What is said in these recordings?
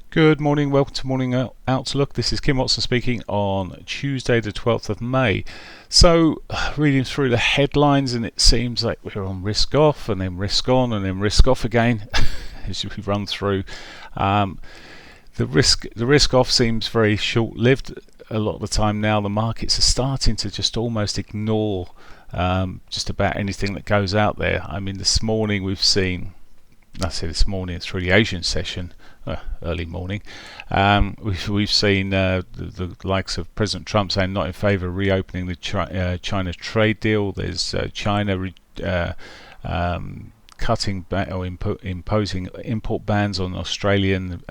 Good morning, welcome to Morning Outlook. This is Kim Watson speaking on Tuesday the 12th of May. So, reading through the headlines, and it seems like we're on risk off and then risk on and then risk off again as we run through. The risk off seems very short-lived a lot of the time now. The markets are starting to just almost ignore just about anything that goes out there. I mean, this morning we've seen, this morning it's through the Asian session, early morning, we've seen the likes of President Trump saying not in favour of reopening the China trade deal. There's China cutting or imposing import bans on Australian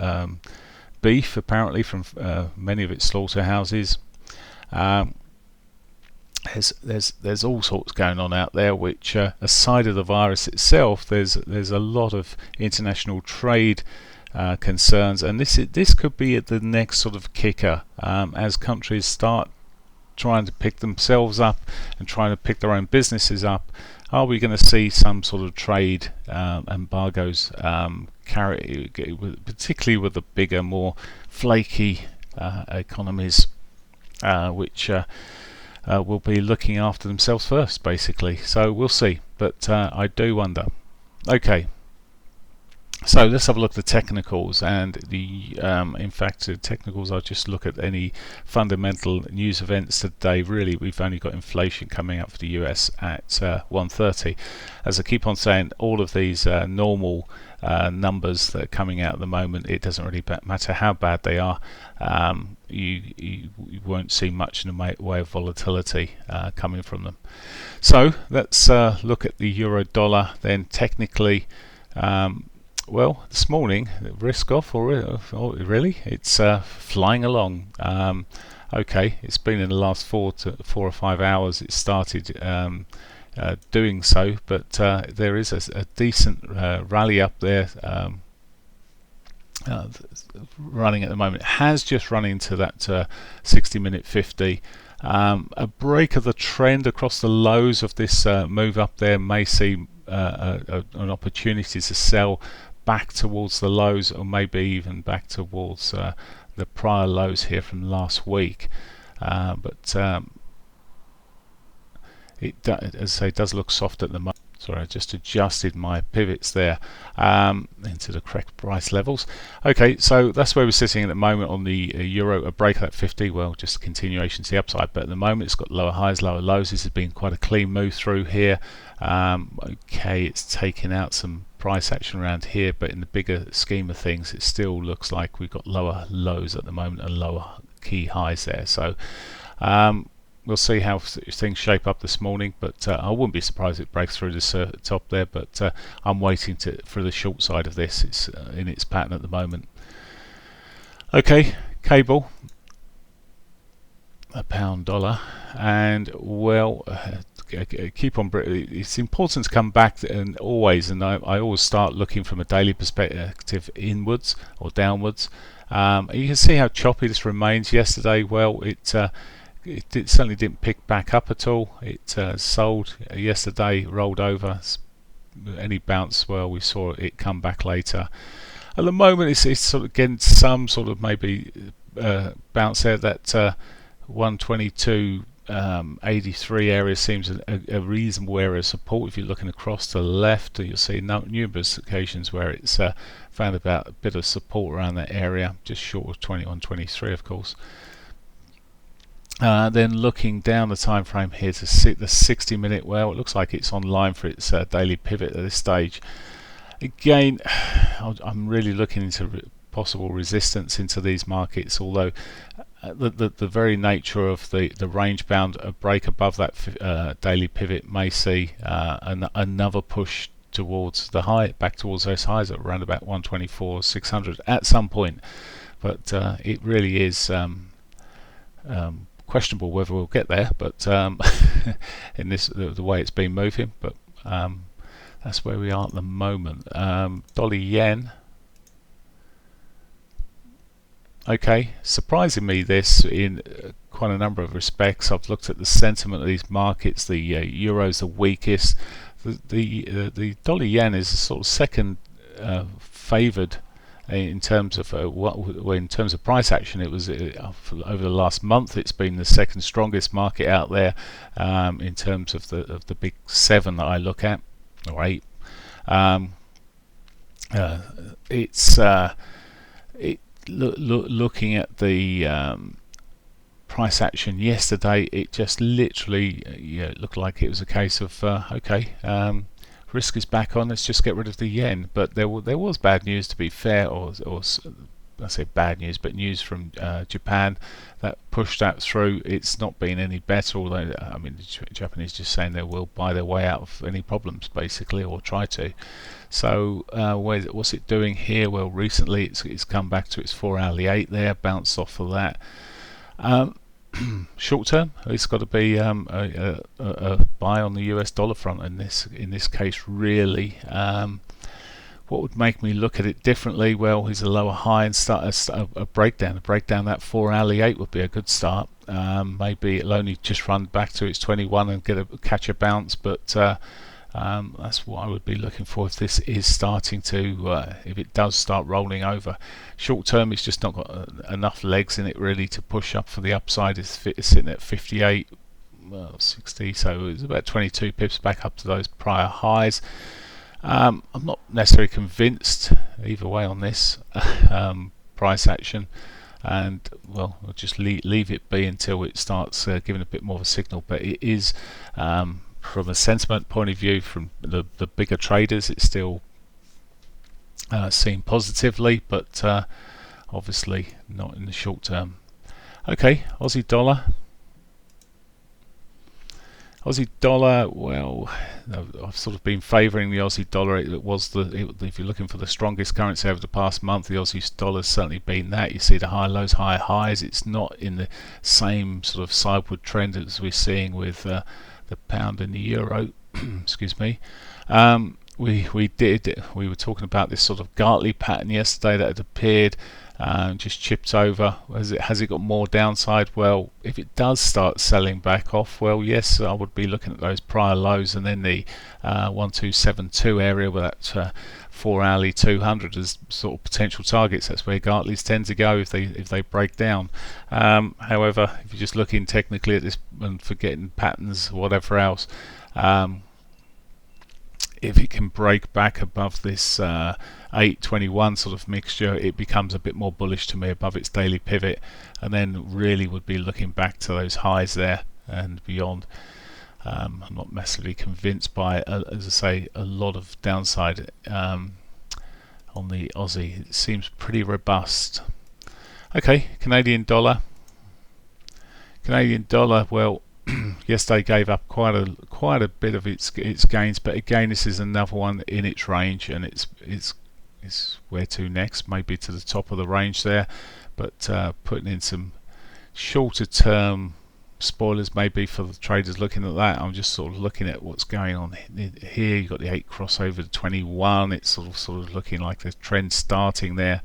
beef, apparently from many of its slaughterhouses. There's all sorts going on out there, which aside of the virus itself, there's a lot of international trade concerns, and this could be the next sort of kicker as countries start trying to pick themselves up and trying to pick their own businesses up. Are we going to see some sort of trade embargoes particularly with the bigger, more flaky economies, which will be looking after themselves first, basically? So we'll see, but I do wonder. Okay, so let's have a look at the technicals, and in fact the technicals, I'll just look at any fundamental news events today. Really, we've only got inflation coming up for the US at 1:30. As I keep on saying, all of these normal numbers that are coming out at the moment, it doesn't really matter how bad they are. You won't see much in the way of volatility coming from them. So let's look at the euro dollar then. Technically, well, this morning, risk off, or really, it's flying along. Okay, it's been in the last 4 or 5 hours it started doing so, but there is a decent rally up there running at the moment. It has just run into that 60-minute 50. A break of the trend across the lows of this move up there may see an opportunity to sell back towards the lows, or maybe even back towards the prior lows here from last week. But it, as I say, does look soft at the moment. Sorry, I just adjusted my pivots there into the correct price levels. Okay, so that's where we're sitting at the moment on the euro. A break of that 50, well, just a continuation to the upside, but at the moment it's got lower highs, lower lows. This has been quite a clean move through here. Okay, it's taken out some price action around here, but in the bigger scheme of things, it still looks like we've got lower lows at the moment and lower key highs there. So we'll see how things shape up this morning, but I wouldn't be surprised if it breaks through the top there, but I'm waiting for the short side of this. It's in its pattern at the moment. Okay, cable, a pound dollar, and well, keep on. It's important to come back and I always start looking from a daily perspective inwards or downwards. You can see how choppy this remains. Yesterday, well, it certainly didn't pick back up at all. It sold yesterday, rolled over. Any bounce, well, we saw it come back later. At the moment, it's sort of getting some sort of maybe bounce there. That 122.83 area seems a reasonable area of support. If you're looking across to the left, you'll see numerous occasions where it's found about a bit of support around that area, just short of 21.23, of course. Then looking down the time frame here to see the 60-minute, well, it looks like it's on line for its daily pivot at this stage. Again, I'm really looking into possible resistance into these markets, although the very nature of the range bound break above that daily pivot may see another push towards the high, back towards those highs at around about 124.600 at some point. But it really is questionable whether we'll get there, but in the way it's been moving, but that's where we are at the moment. Dollar yen, okay, surprisingly this in quite a number of respects. I've looked at the sentiment of these markets. The euro's the weakest. The dollar yen is sort of second favoured in terms of in terms of price action. It was over the last month. It's been the second strongest market out there in terms of the big seven that I look at, or eight. Looking at the price action yesterday, it just literally looked like it was a case of risk is back on, let's just get rid of the yen. But there was bad news, to be fair, or I say bad news, but news from Japan that pushed that through. It's not been any better, although I mean the Japanese just saying they will buy their way out of any problems, basically, or try to. So what's it doing here? Well, recently it's come back to its 4-hourly 8 there, bounced off of that. Short term, it's got to be a buy on the US dollar front in this case, really. What would make me look at it differently? Well, is a lower high and start a breakdown. A breakdown that 4-hourly 8 would be a good start. Maybe it'll only just run back to its 21 and catch a bounce, but that's what I would be looking for if this is starting to, if it does start rolling over. Short term, it's just not got enough legs in it really to push up for the upside. It's sitting at 58, well, 60, so it's about 22 pips back up to those prior highs. I'm not necessarily convinced either way on this price action, and well, I'll just leave it be until it starts giving a bit more of a signal. But it is from a sentiment point of view, from the bigger traders, it's still seen positively, but obviously not in the short term. Okay, Aussie dollar. Aussie dollar, well, I've sort of been favouring the Aussie dollar. If you're looking for the strongest currency over the past month, the Aussie dollar's certainly been that. You see the high lows, higher highs. It's not in the same sort of sideward trend as we're seeing with the pound and the euro. Excuse me. We were talking about this sort of Gartley pattern yesterday that had appeared, just chipped over. Has it got more downside? Well, if it does start selling back off, well, yes, I would be looking at those prior lows and then the 1272 area with that 4-hourly 200 as sort of potential targets. That's where Gartleys tend to go if they break down. However, if you're just looking technically at this and forgetting patterns, whatever else, if it can break back above this 821 sort of mixture, it becomes a bit more bullish to me above its daily pivot, and then really would be looking back to those highs there and beyond. I'm not massively convinced by, as I say, a lot of downside on the Aussie. It seems pretty robust. Okay, Canadian dollar. Canadian dollar, well, yesterday gave up quite a bit of its gains, but again, this is another one in its range, and it's where to next? Maybe to the top of the range there, but putting in some shorter term spoilers maybe for the traders looking at that. I'm just sort of looking at what's going on here. You've got the 8 crossover to 21. It's sort of looking like the trend starting there.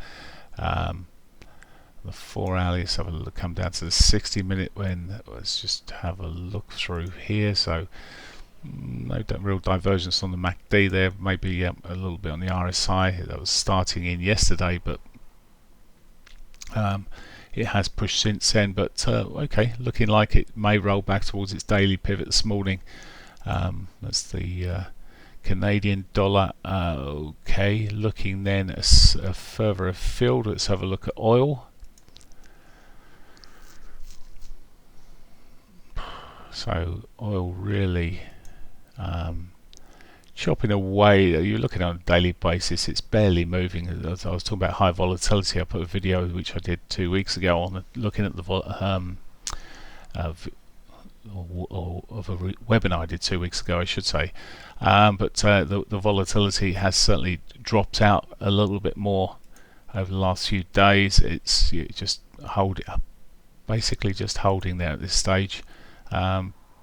The 4-hourly, let's have a look, come down to the 60-minute when, let's just have a look through here. So no real divergence on the MACD there, maybe a little bit on the RSI that was starting in yesterday, but it has pushed since then. But okay, looking like it may roll back towards its daily pivot this morning. That's the Canadian dollar. Okay, looking then further afield, let's have a look at oil. So oil really chopping away. You're looking on a daily basis, it's barely moving. As I was talking about high volatility, I put a video which I did 2 weeks ago on looking at the webinar I did 2 weeks ago, I should say. But the volatility has certainly dropped out a little bit more over the last few days. It's just basically just holding there at this stage.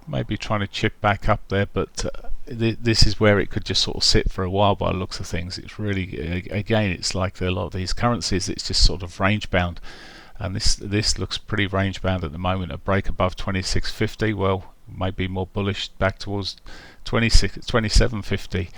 Maybe trying to chip back up there, but this is where it could just sort of sit for a while by the looks of things. It's really, again, it's like a lot of these currencies, it's just sort of range bound. and this looks pretty range bound at the moment. A break above 26.50, well, maybe more bullish back towards 27.50.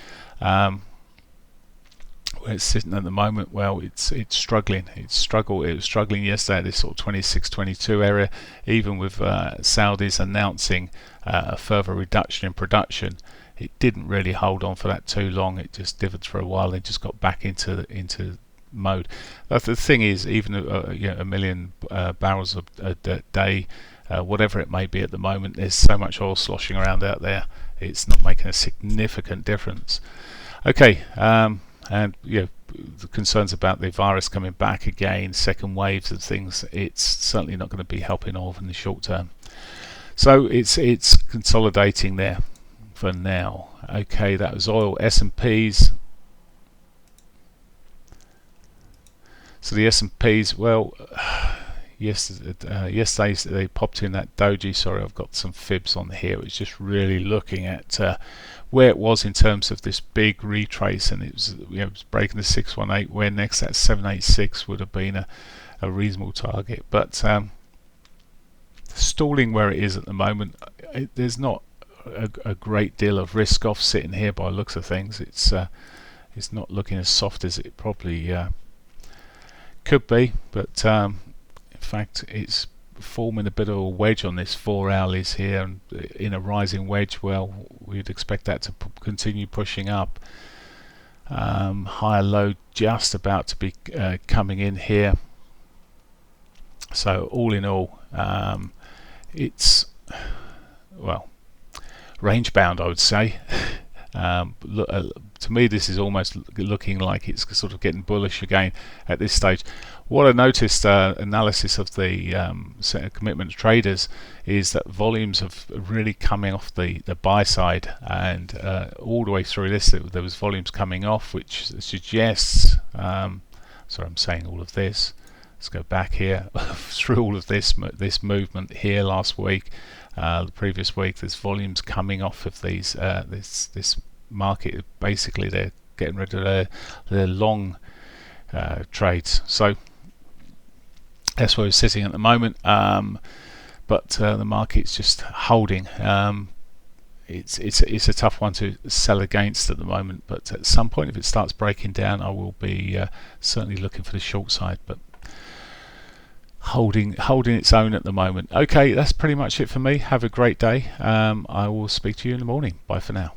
Where it's sitting at the moment, well, it's struggling. It was struggling yesterday at this sort of 26-22 area, even with Saudis announcing a further reduction in production. It didn't really hold on for that too long. It just divoted for a while. They just got back into mode. But the thing is, even a million barrels a day, whatever it may be at the moment, there's so much oil sloshing around out there. It's not making a significant difference. Okay, and the concerns about the virus coming back again, second waves of things, it's certainly not going to be helping oil in the short term. So it's consolidating there for now. Okay, that was oil. S&Ps. So the S&Ps, well, yesterday they popped in that doji. Sorry, I've got some fibs on here. It's just really looking at where it was in terms of this big retrace, and it was breaking the 618. Where next? That 786 would have been a reasonable target, but stalling where it is at the moment. There's not a great deal of risk off sitting here by the looks of things. It's not looking as soft as it probably could be, but in fact it's forming a bit of a wedge on this 4 hourlies here, and in a rising wedge, well, we'd expect that to continue pushing up. Higher low just about to be coming in here. So all in all, it's, well, range bound, I would say. To me, this is almost looking like it's sort of getting bullish again at this stage. What I noticed, analysis of the commitment traders, is that volumes have really coming off the buy side, and all the way through this there was volumes coming off, which suggests, sorry, I'm saying all of this. Let's go back here through all of this movement here last week, the previous week. There's volumes coming off of these this market. Basically, they're getting rid of their long trades. So that's where we're sitting at the moment. But the market's just holding. It's a tough one to sell against at the moment. But at some point, if it starts breaking down, I will be certainly looking for the short side. But holding its own at the moment. Okay, that's pretty much it for me. Have a great day. I will speak to you in the morning. Bye for now.